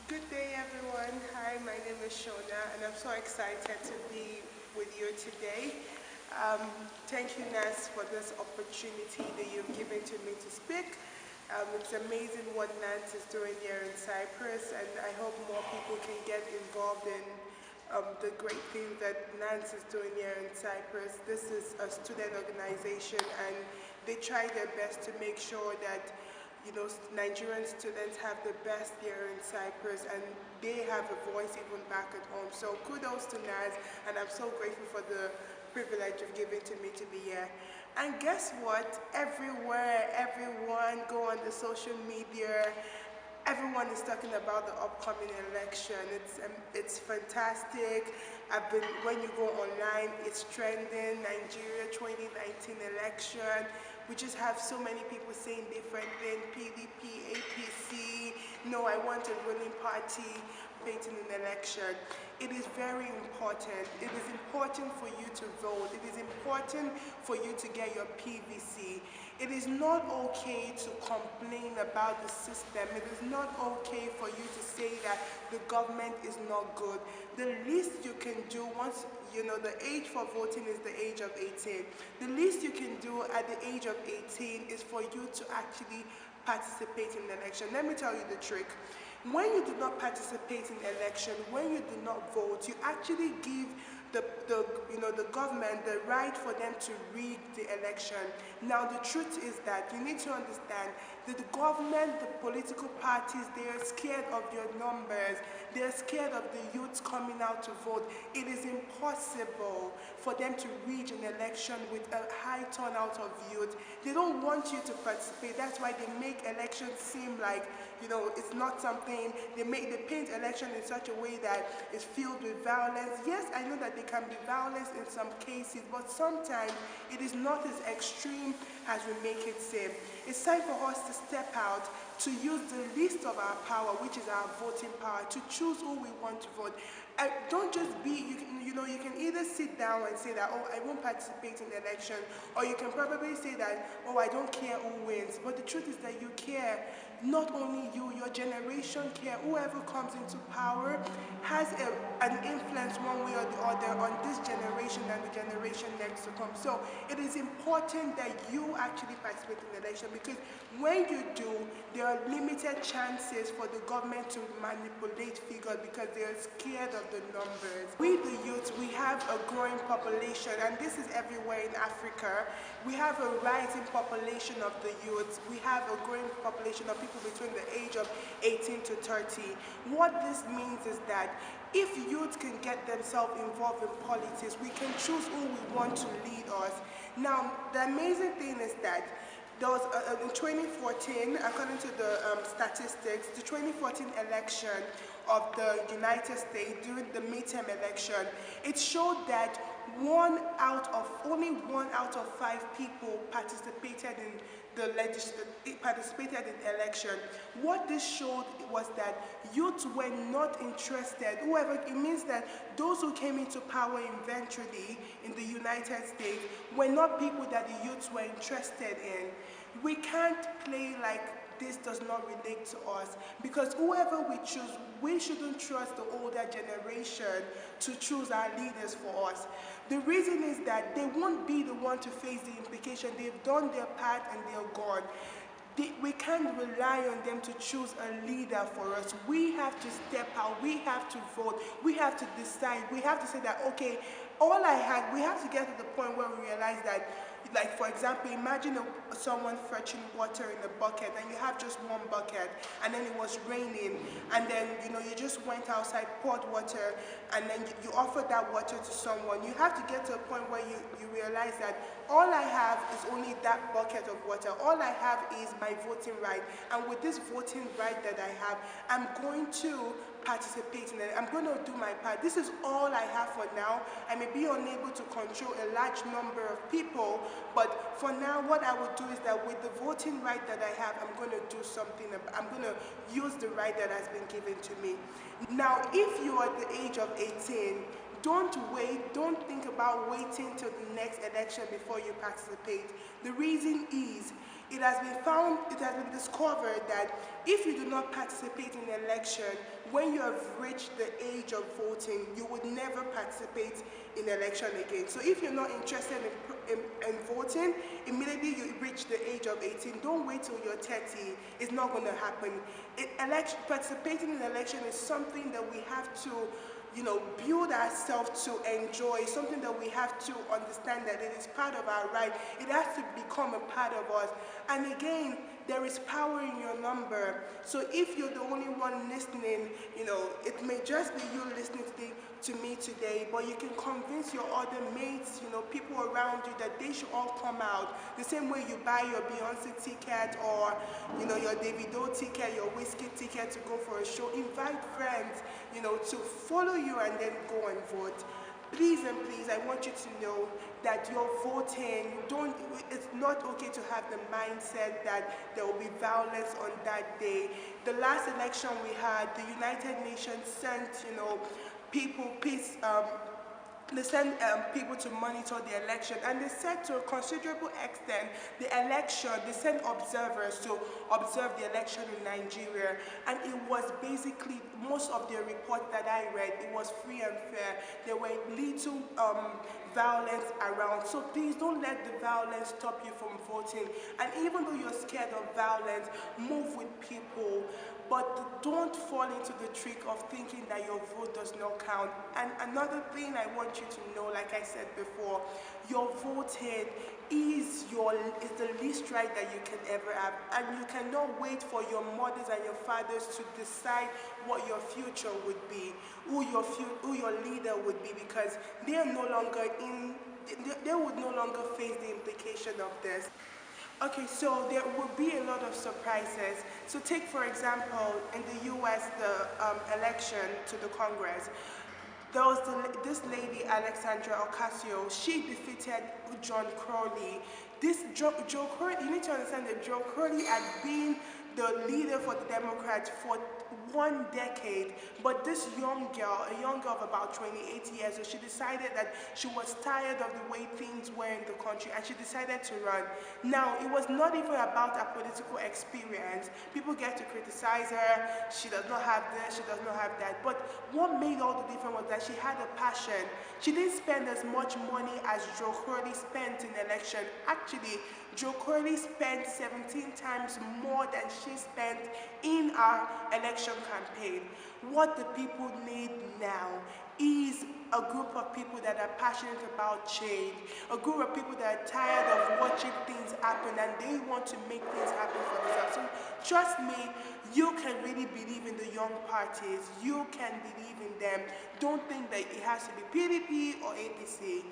Good day, everyone. Hi, my name is Shona, and I'm so excited to be with you today. Um, Thank you, Nas, for this opportunity that you've given to me to speak. It's amazing what Nance is doing here in Cyprus, and I hope more people can get involved in the great things that Nance is doing here in Cyprus. This is a student organization, and they try their best to make sure that Nigerian students have the best year in Cyprus, and they have a voice even back at home. So kudos to Naz, and I'm so grateful for the privilege of giving to me to be here. And guess what? Everywhere, everyone go on the social media. Everyone is talking about the upcoming election. It's fantastic. When you go online, it's trending. Nigeria 2019 election. We just have so many people saying different things. PDP, APC. No, I want a ruling party participating in election. It is very important. It is important for you to vote. It is important for you to get your PVC. It is not okay to complain about the system. It is not okay for you to say that the government is not good. The least you can do once, the age for voting is the age of 18. The least you can do at the age of 18 is for you to actually participate in the election. Let me tell you the trick. When you do not participate in the election, when you do not vote, you actually give the government the right for them to rig the election. Now the truth is that you need to understand that the government, the political parties, they are scared of your numbers. They are scared of the youths coming out to vote. It is impossible for them to rig an election with a high turnout of youth. They don't want you to participate. That's why they make elections seem like it's not something. They paint election in such a way that it's filled with violence. Yes, I know that there can be violence in some cases, but sometimes it is not as extreme as we make it seem. It's time for us to step out, to use the least of our power, which is our voting power, to choose who we want to vote. Don't just be, you can either sit down and say that, oh, I won't participate in the election, or you can probably say that, oh, I don't care who wins. But the truth is that you care. Not only you, your generation care. Whoever comes into power has an influence one way or the other on this generation and the generation next to come. So it is important that you actually participate in the election, because when you do, there are limited chances for the government to manipulate figures because they are scared of the numbers. We, the youth, we have a growing population, and this is everywhere in Africa. We have a rising population of the youth. We have a growing population of people between the age of 18 to 30. What this means is that if youth can get themselves involved in politics, we can choose who we want to lead us. Now, the amazing thing is that there was, in 2014, according to the statistics, the 2014 election of the United States during the midterm election, it showed that only one out of 5 people participated in the election. What this showed was that youths were not interested. It means that those who came into power eventually in the United States were not people that the youths were interested in. We can't play like this does not relate to us, because whoever we choose, we shouldn't trust the older generation to choose our leaders for us. The reason is that they won't be the one to face the implication. They've done their part and they're gone. We can't rely on them to choose a leader for us. We have to step out. We have to vote. We have to decide. We have to say that, okay, we have to get to the point where we realize that, like, for example, imagine someone fetching water in a bucket, and you have just one bucket, and then it was raining, and then you just went outside, poured water, and then you offered that water to someone. You have to get to a point where you realize that all I have is only that bucket of water. All I have is my voting right, and with this voting right that I have, I'm going to participate in it. I'm going to do my part. This is all I have for now. I may be unable to control a large number of people, but for now, what I will do is that with the voting right that I have, I'm going to do something. I'm going to use the right that has been given to me. Now, if you are at the age of 18, Don't wait, don't think about waiting till the next election before you participate. The reason is, it has been discovered that if you do not participate in an election, when you have reached the age of voting, you would never participate in election again. So if you're not interested in voting, immediately you reach the age of 18, don't wait till you're 30. It's not going to happen. Participating in election is something that we have to build ourselves to enjoy, something that we have to understand that it is part of our right. It has to become a part of us. And again, there is power in your number. So if you're the only one listening, it may just be you listening to me today, but you can convince your other mates, people around you, that they should all come out. The same way you buy your Beyonce ticket or, your Davido ticket, your whiskey ticket to go for a show. Invite friends, to follow you and then go and vote. Please and please, I want you to know that you're voting. It's not okay to have the mindset that there will be violence on that day. The last election we had, the United Nations sent, they sent people to monitor the election, and they said to a considerable extent, they sent observers to observe the election in Nigeria, and it was basically, most of the reports that I read, it was free and fair. There were little violence around. So please don't let the violence stop you from voting. And even though you're scared of violence, move with people. But don't fall into the trick of thinking that your vote does not count. And another thing I want you to know, like I said before, your voting is the least right that you can ever have. And you cannot wait for your mothers and your fathers to decide what your future would be, who your leader would be, because they would no longer face the implication of this. Okay, so there will be a lot of surprises. So take, for example, in the US, the election to the Congress. There was this lady, Alexandra Ocasio. She defeated John Crowley. Joe Crowley, you need to understand that Joe Crowley had been the leader for the Democrats for 1 decade, but this young girl, a young girl of about 28 years old, she decided that she was tired of the way things were in the country, and she decided to run. Now, it was not even about her political experience. People get to criticize her, she does not have this, she does not have that, but what made all the difference was that she had a passion. She didn't spend as much money as Joe Crowley spent in the election. Actually, Joe Crowley spent 17 times more than she spent in our election campaign. What the people need now is a group of people that are passionate about change, a group of people that are tired of watching things happen and they want to make things happen for themselves. So trust me, you can really believe in the young parties. You can believe in them. Don't think that it has to be PDP or APC.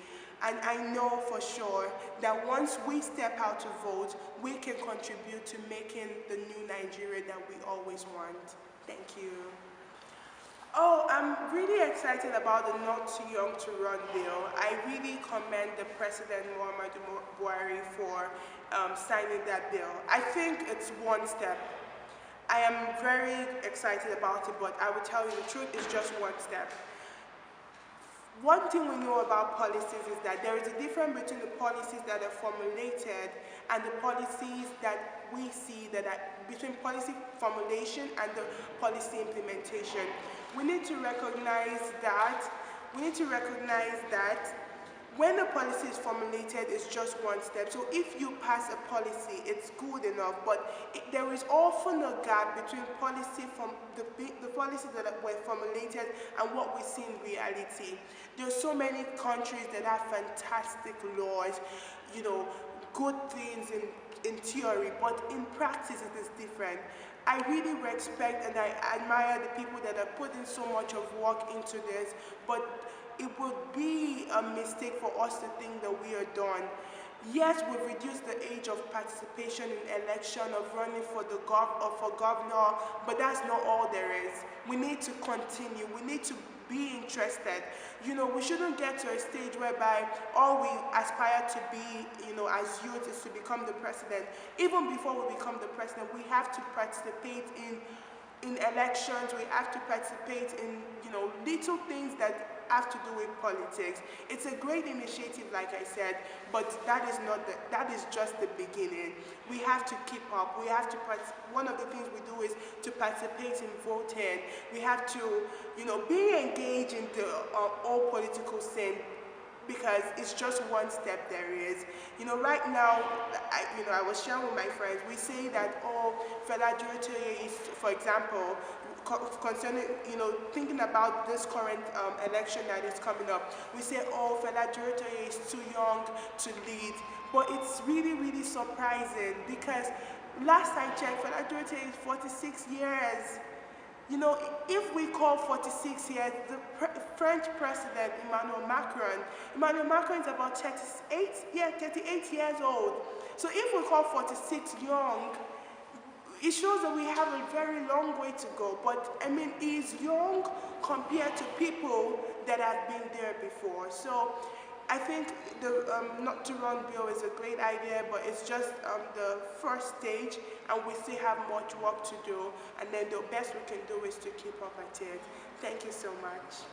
And I know for sure that once we step out to vote, we can contribute to making the new Nigeria that we always want. Thank you. Oh, I'm really excited about the Not Too Young to Run bill. I really commend the President Muhammadu Buhari for signing that bill. I think it's one step. I am very excited about it, but I will tell you the truth, it's just one step. One thing we know about policies is that there is a difference between the policies that are formulated and the policies that we see that are between policy formulation and the policy implementation. We need to recognize that when a policy is formulated, it's just one step. So if you pass a policy, it's good enough, but there is often a gap between policy from the policies that were formulated and what we see in reality. There are so many countries that have fantastic laws, good things in theory, but in practice it is different. I really respect and I admire the people that are putting so much of work into this, but it would be a mistake for us to think that we are done. Yes, we've reduced the age of participation in election, of running for governor, but that's not all there is. We need to continue. We need to be interested. We shouldn't get to a stage whereby all we aspire to be, as youth is to become the president. Even before we become the president, we have to participate in in elections, we have to participate in, little things that have to do with politics. It's a great initiative, like I said, but that is just the beginning. We have to keep up. We have to one of the things we do is to participate in voting. We have to, be engaged in the all political scene, because it's just one step there is. Right now, I was sharing with my friends, we say that, oh, Fela Duratoye is, for example, concerning, thinking about this current election that is coming up, we say, oh, Fela Duratoye is too young to lead. But it's really, really surprising, because last I checked, Fela Duratoye is 46 years. If we call 46 years, the French president, Emmanuel Macron is about 38 years old. So if we call 46 young, it shows that we have a very long way to go. But I mean, he's young compared to people that have been there before. So I think the not to run bill is a great idea, but it's just the first stage, and we still have much work to do. And then the best we can do is to keep up at it. Thank you so much.